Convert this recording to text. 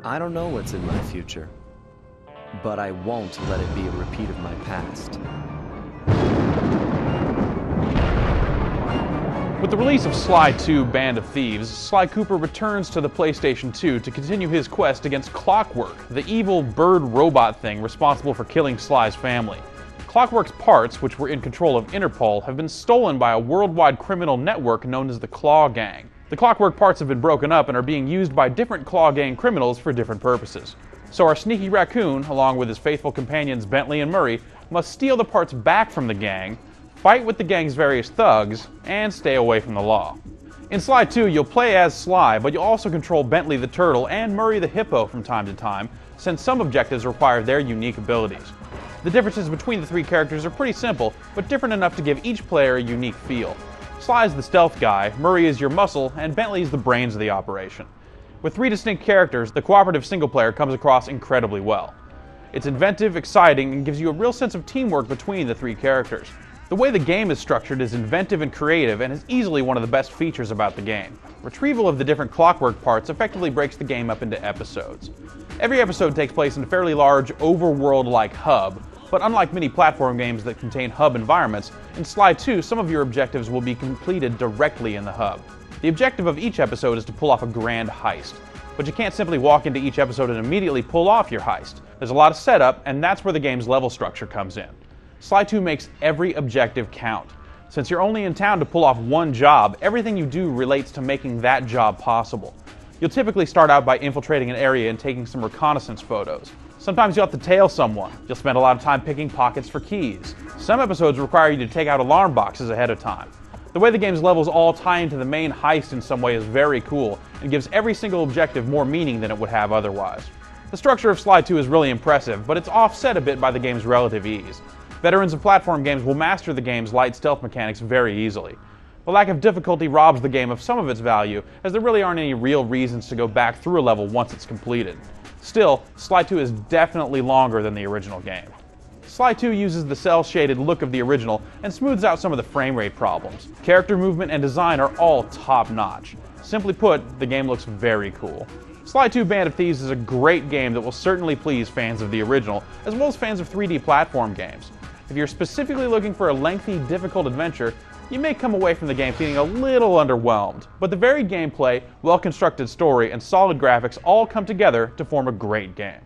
I don't know what's in my future, but I won't let it be a repeat of my past. With the release of Sly 2 Band of Thieves, Sly Cooper returns to the PlayStation 2 to continue his quest against Clockwork, the evil bird robot thing responsible for killing Sly's family. Clockwork's parts, which were in control of Interpol, have been stolen by a worldwide criminal network known as the Claw Gang. The Clockwork parts have been broken up and are being used by different Claw Gang criminals for different purposes. So our sneaky raccoon, along with his faithful companions Bentley and Murray, must steal the parts back from the gang, fight with the gang's various thugs, and stay away from the law. In Sly 2, you'll play as Sly, but you'll also control Bentley the Turtle and Murray the Hippo from time to time, since some objectives require their unique abilities. The differences between the three characters are pretty simple, but different enough to give each player a unique feel. Sly is the stealth guy, Murray is your muscle, and Bentley is the brains of the operation. With three distinct characters, the cooperative single player comes across incredibly well. It's inventive, exciting, and gives you a real sense of teamwork between the three characters. The way the game is structured is inventive and creative and is easily one of the best features about the game. Retrieval of the different Clockwork parts effectively breaks the game up into episodes. Every episode takes place in a fairly large, overworld-like hub, but unlike many platform games that contain hub environments, in Sly 2 some of your objectives will be completed directly in the hub. The objective of each episode is to pull off a grand heist, but you can't simply walk into each episode and immediately pull off your heist. There's a lot of setup, and that's where the game's level structure comes in. Sly 2 makes every objective count. Since you're only in town to pull off one job, everything you do relates to making that job possible. You'll typically start out by infiltrating an area and taking some reconnaissance photos. Sometimes you'll have to tail someone. You'll spend a lot of time picking pockets for keys. Some episodes require you to take out alarm boxes ahead of time. The way the game's levels all tie into the main heist in some way is very cool, and gives every single objective more meaning than it would have otherwise. The structure of Sly 2 is really impressive, but it's offset a bit by the game's relative ease. Veterans of platform games will master the game's light stealth mechanics very easily. The lack of difficulty robs the game of some of its value, as there really aren't any real reasons to go back through a level once it's completed. Still, Sly 2 is definitely longer than the original game. Sly 2 uses the cel-shaded look of the original and smooths out some of the frame rate problems. Character movement and design are all top-notch. Simply put, the game looks very cool. Sly 2 Band of Thieves is a great game that will certainly please fans of the original, as well as fans of 3D platform games. If you're specifically looking for a lengthy, difficult adventure, you may come away from the game feeling a little underwhelmed, but the varied gameplay, well-constructed story, and solid graphics all come together to form a great game.